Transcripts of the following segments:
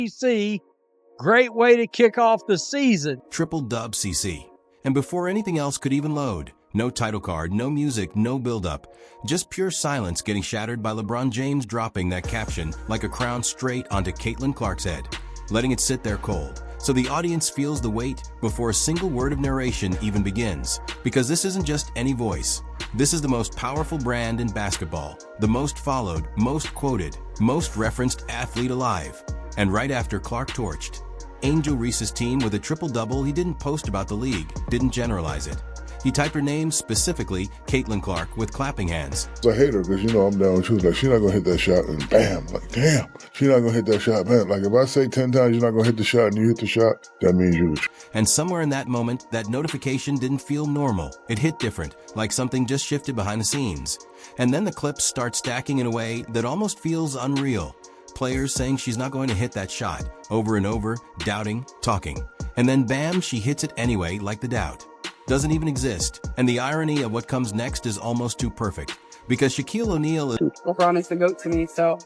CC, great way to kick off the season. Triple dub CC. And before anything else could even load, no title card, no music, no build-up, just pure silence getting shattered by LeBron James dropping that caption like a crown straight onto Caitlin Clark's head, letting it sit there cold. So the audience feels the weight before a single word of narration even begins. Because this isn't just any voice. This is the most powerful brand in basketball, the most followed, most quoted, most referenced athlete alive. And right after Clark torched Angel Reese's team with a triple-double, he didn't post about the league, didn't generalize it. He typed her name, specifically Caitlin Clark, with clapping hands. I hate her because, I'm down. She was like, she's not going to hit that shot, and bam, like, damn, she's not going to hit that shot, man. Like, if I say 10 times you're not going to hit the shot and you hit the shot, that means you're the And somewhere in that moment, that notification didn't feel normal. It hit different, like something just shifted behind the scenes. And then the clips start stacking in a way that almost feels unreal. Players saying she's not going to hit that shot, over and over, doubting, talking. And then bam, she hits it anyway, like the doubt doesn't even exist. And the irony of what comes next is almost too perfect. Because Shaquille O'Neal LeBron is the GOAT to me, so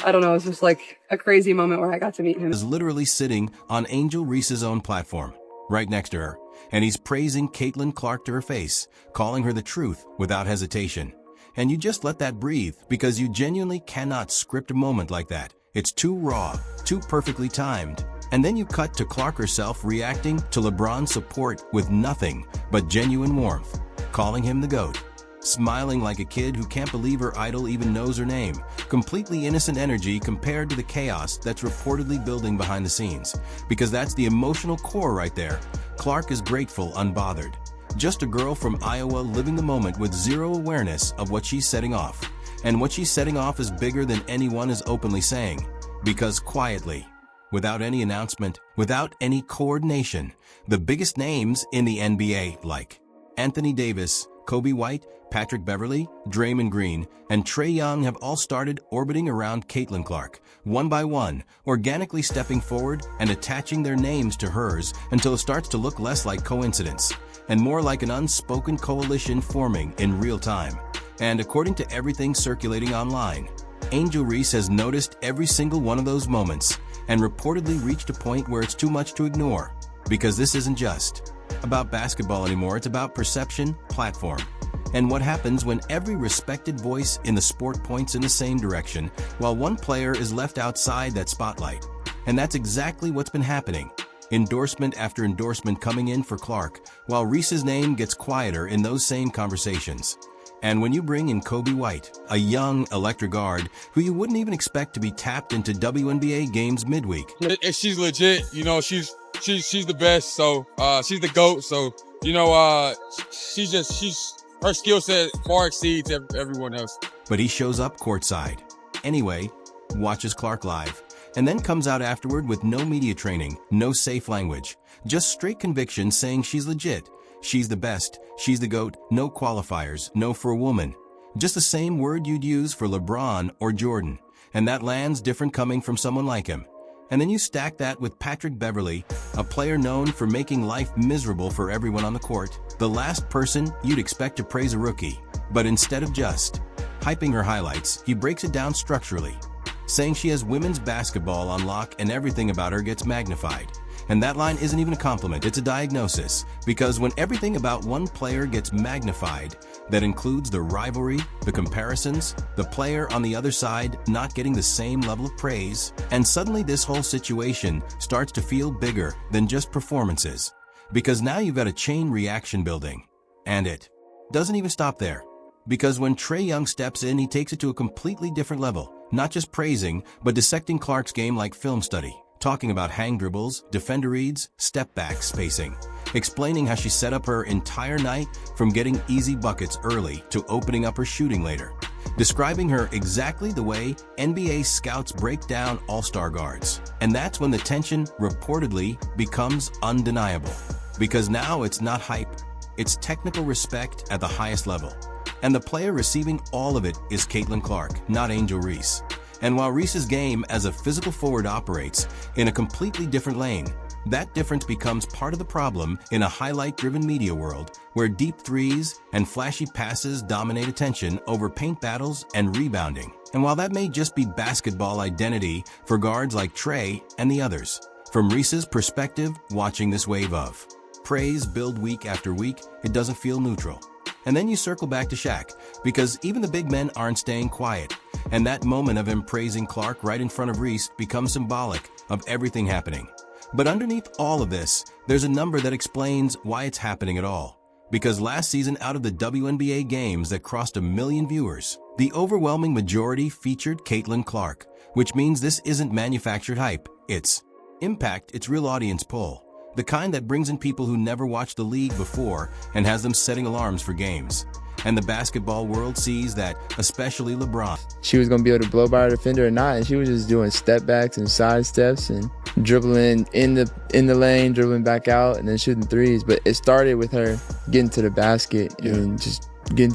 I don't know, it's just like a crazy moment where I got to meet him. Is literally sitting on Angel Reese's own platform, right next to her. And he's praising Caitlin Clark to her face, calling her the truth without hesitation. And you just let that breathe, because you genuinely cannot script a moment like that. It's too raw, too perfectly timed. And then you cut to Clark herself reacting to LeBron's support with nothing but genuine warmth, calling him the GOAT, smiling like a kid who can't believe her idol even knows her name. Completely innocent energy compared to the chaos that's reportedly building behind the scenes. Because that's the emotional core right there. Clark is grateful, unbothered. Just a girl from Iowa living the moment with zero awareness of what she's setting off. And what she's setting off is bigger than anyone is openly saying. Because quietly, without any announcement, without any coordination, the biggest names in the NBA, like Anthony Davis, Kobe White, Patrick Beverley, Draymond Green, and Trae Young, have all started orbiting around Caitlin Clark, one by one, organically stepping forward and attaching their names to hers until it starts to look less like coincidence and more like an unspoken coalition forming in real time. And according to everything circulating online, Angel Reese has noticed every single one of those moments and reportedly reached a point where it's too much to ignore. Because this isn't just about basketball anymore, it's about perception, platform, and what happens when every respected voice in the sport points in the same direction while one player is left outside that spotlight. And that's exactly what's been happening. Endorsement after endorsement coming in for Clark, while Reese's name gets quieter in those same conversations. And when you bring in Kobe White, a young electric guard who you wouldn't even expect to be tapped into wnba games midweek. If she's legit, she's the best, so she's the GOAT, so her skill set far exceeds everyone else. But he shows up courtside anyway, watches Clark live, and then comes out afterward with no media training, no safe language, just straight conviction saying she's legit. She's the best, she's the GOAT, no qualifiers, no for a woman. Just the same word you'd use for LeBron or Jordan. And that lands different coming from someone like him. And then you stack that with Patrick Beverley, a player known for making life miserable for everyone on the court, the last person you'd expect to praise a rookie. But instead of just hyping her highlights, he breaks it down structurally, saying she has women's basketball on lock and everything about her gets magnified. And that line isn't even a compliment, it's a diagnosis. Because when everything about one player gets magnified, that includes the rivalry, the comparisons, the player on the other side not getting the same level of praise, and suddenly this whole situation starts to feel bigger than just performances. Because now you've got a chain reaction building. And it doesn't even stop there. Because when Trae Young steps in, he takes it to a completely different level. Not just praising, but dissecting Clark's game like film study. Talking about hang dribbles, defender reads, step back spacing. Explaining how she set up her entire night from getting easy buckets early to opening up her shooting later. Describing her exactly the way NBA scouts break down all-star guards. And that's when the tension reportedly becomes undeniable. Because now it's not hype, it's technical respect at the highest level. And the player receiving all of it is Caitlin Clark, not Angel Reese. And while Reese's game as a physical forward operates in a completely different lane, That difference becomes part of the problem in a highlight-driven media world where deep threes and flashy passes dominate attention over paint battles and rebounding. And while that may just be basketball identity for guards like Trey and the others, from Reese's perspective, watching this wave of praise build week after week, it doesn't feel neutral. And then you circle back to Shaq, because even the big men aren't staying quiet. And that moment of him praising Clark right in front of Reese becomes symbolic of everything happening. But underneath all of this, there's a number that explains why it's happening at all. Because last season, out of the WNBA games that crossed 1 million viewers, the overwhelming majority featured Caitlin Clark, which means this isn't manufactured hype. It's impact, it's real audience pull. The kind that brings in people who never watched the league before and has them setting alarms for games. And the basketball world sees that, especially LeBron. She was going to be able to blow by her defender or not, and she was just doing step backs and side steps and dribbling in the lane, dribbling back out, and then shooting threes. But it started with her getting to the basket and just getting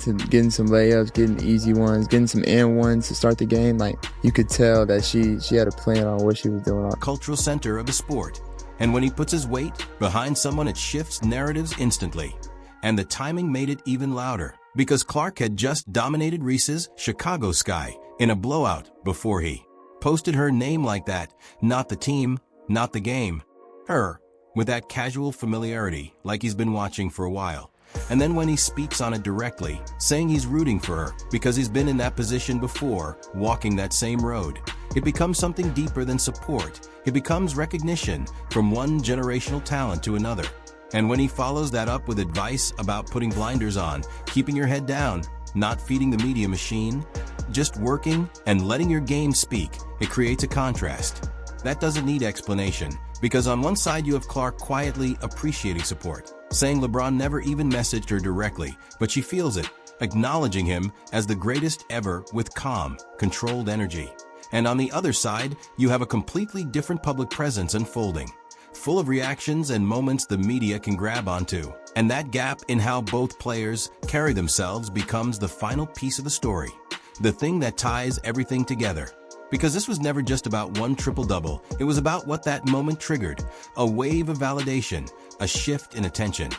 some layups, getting easy ones, getting some and ones to start the game. Like, you could tell that she had a plan on what she was doing. Cultural center of the sport. And when he puts his weight behind someone, it shifts narratives instantly. And the timing made it even louder, because Clark had just dominated Reese's Chicago Sky in a blowout before he posted her name like that. Not the team, not the game. Her, with that casual familiarity, like he's been watching for a while. And then when he speaks on it directly, saying he's rooting for her because he's been in that position before, walking that same road, it becomes something deeper than support. It becomes recognition from one generational talent to another. And when he follows that up with advice about putting blinders on, keeping your head down, not feeding the media machine, just working and letting your game speak, it creates a contrast. That doesn't need explanation, because on one side you have Clark quietly appreciating support, saying LeBron never even messaged her directly, but she feels it, acknowledging him as the greatest ever with calm, controlled energy. And on the other side, you have a completely different public presence unfolding, full of reactions and moments the media can grab onto. And that gap in how both players carry themselves becomes the final piece of the story, the thing that ties everything together. Because this was never just about one triple-double, it was about what that moment triggered, a wave of validation, a shift in attention,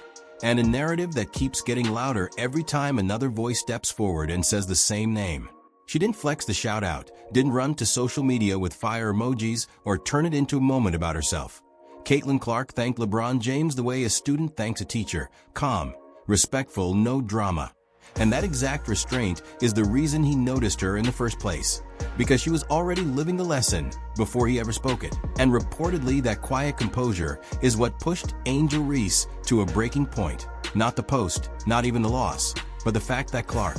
and a narrative that keeps getting louder every time another voice steps forward and says the same name. She didn't flex the shout-out, didn't run to social media with fire emojis, or turn it into a moment about herself. Caitlin Clark thanked LeBron James the way a student thanks a teacher, calm, respectful, no drama. And that exact restraint is the reason he noticed her in the first place, because she was already living the lesson before he ever spoke it. And reportedly, that quiet composure is what pushed Angel Reese to a breaking point. Not the post, not even the loss, but the fact that Clark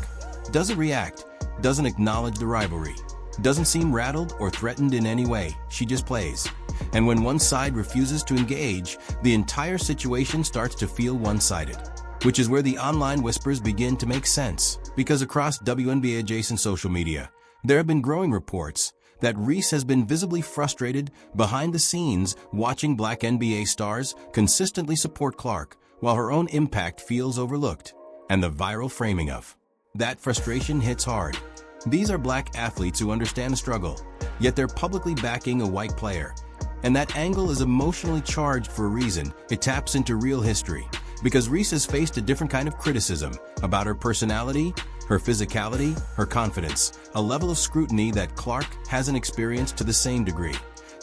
doesn't react, doesn't acknowledge the rivalry, doesn't seem rattled or threatened in any way. She just plays. And when one side refuses to engage, the entire situation starts to feel one-sided, which is where the online whispers begin to make sense. Because across WNBA-adjacent social media, there have been growing reports that Reese has been visibly frustrated behind the scenes watching Black NBA stars consistently support Clark, while her own impact feels overlooked. And the viral framing of that frustration hits hard. These are Black athletes who understand the struggle, yet they're publicly backing a white player. And that angle is emotionally charged for a reason. It taps into real history. Because Reese has faced a different kind of criticism about her personality, her physicality, her confidence, a level of scrutiny that Clark hasn't experienced to the same degree.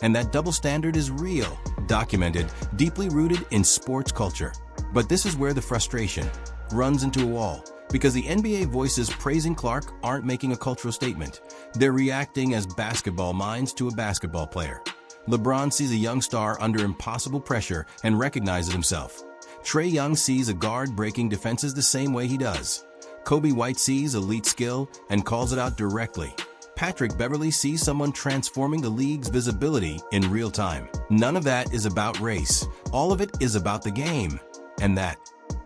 And that double standard is real, documented, deeply rooted in sports culture. But this is where the frustration runs into a wall, because the NBA voices praising Clark aren't making a cultural statement. They're reacting as basketball minds to a basketball player. LeBron sees a young star under impossible pressure and recognizes himself. Trae Young sees a guard breaking defenses the same way he does. Kobe White sees elite skill and calls it out directly. Patrick Beverley sees someone transforming the league's visibility in real time. None of that is about race. All of it is about the game. And that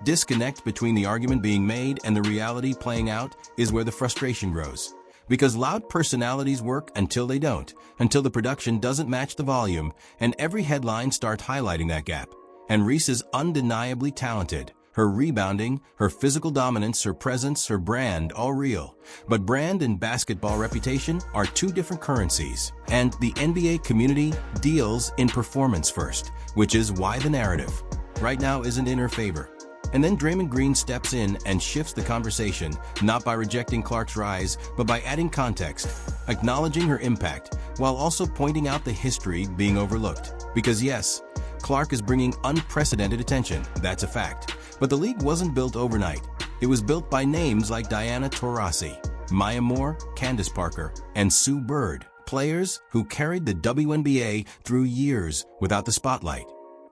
disconnect between the argument being made and the reality playing out is where the frustration grows. Because loud personalities work until they don't, until the production doesn't match the volume, and every headline starts highlighting that gap. And Reese is undeniably talented, Her rebounding, her physical dominance, her presence, her brand, all real. But brand and basketball reputation are two different currencies. And the NBA community deals in performance first, which is why the narrative right now isn't in her favor. And then Draymond Green steps in and shifts the conversation, not by rejecting Clark's rise, but by adding context, acknowledging her impact, while also pointing out the history being overlooked. Because yes, Clark is bringing unprecedented attention, that's a fact. But the league wasn't built overnight. It was built by names like Diana Taurasi, Maya Moore, Candace Parker, and Sue Bird, players who carried the WNBA through years without the spotlight.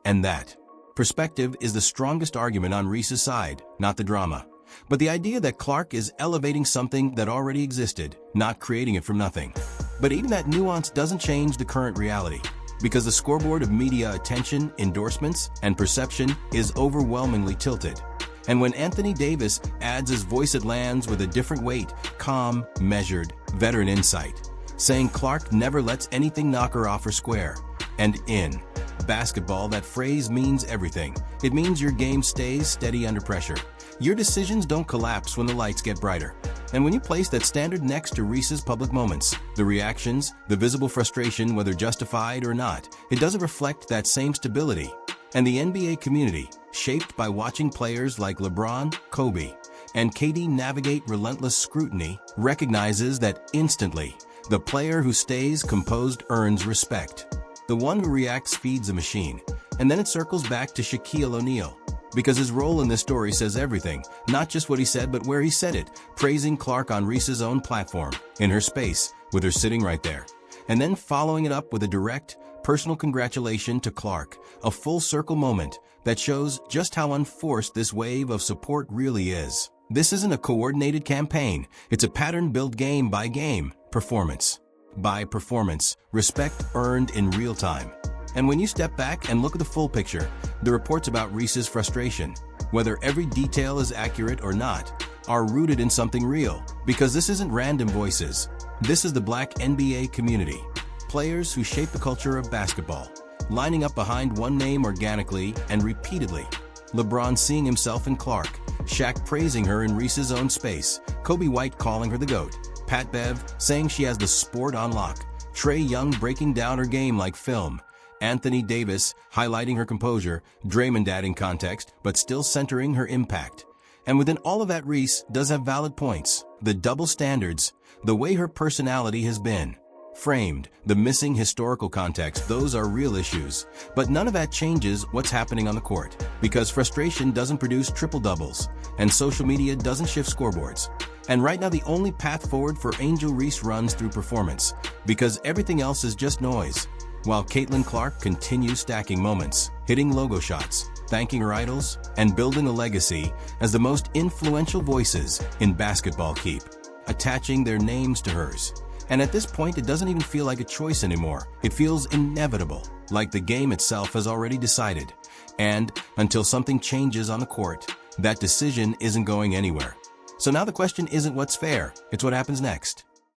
And that perspective is the strongest argument on Reese's side, not the drama. But the idea that Clark is elevating something that already existed, not creating it from nothing. But even that nuance doesn't change the current reality, because the scoreboard of media attention, endorsements, and perception is overwhelmingly tilted. And when Anthony Davis adds his voice, it lands with a different weight, calm, measured, veteran insight, saying Clark never lets anything knock her off her square. And in basketball, that phrase means everything. It means your game stays steady under pressure. Your decisions don't collapse when the lights get brighter. And when you place that standard next to Reese's public moments, the reactions, the visible frustration, whether justified or not, it doesn't reflect that same stability. And the NBA community, shaped by watching players like LeBron, Kobe, and KD navigate relentless scrutiny, recognizes that instantly, the player who stays composed earns respect. The one who reacts feeds a machine. And then it circles back to Shaquille O'Neal, because his role in this story says everything, not just what he said, but where he said it, praising Clark on Reese's own platform, in her space, with her sitting right there. And then following it up with a direct, personal congratulation to Clark, a full circle moment that shows just how unforced this wave of support really is. This isn't a coordinated campaign, it's a pattern built game by game, performance by performance, respect earned in real time. And when you step back and look at the full picture, the reports about Reese's frustration, whether every detail is accurate or not, are rooted in something real, because this isn't random voices. This is the Black NBA community, players who shape the culture of basketball, lining up behind one name organically and repeatedly. LeBron seeing himself in Clark, Shaq praising her in Reese's own space, Kobe White calling her the GOAT, Pat Bev saying she has the sport on lock, Trae Young breaking down her game like film, Anthony Davis highlighting her composure, Draymond adding context, but still centering her impact. And within all of that, Reese does have valid points. The double standards, the way her personality has been framed, the missing historical context, those are real issues. But none of that changes what's happening on the court, because frustration doesn't produce triple doubles, and social media doesn't shift scoreboards. And right now, the only path forward for Angel Reese runs through performance, because everything else is just noise. While Caitlin Clark continues stacking moments, hitting logo shots, thanking her idols, and building a legacy as the most influential voices in basketball, keep attaching their names to hers. And at this point, it doesn't even feel like a choice anymore. It feels inevitable, like the game itself has already decided. And until something changes on the court, that decision isn't going anywhere. So now the question isn't what's fair, it's what happens next.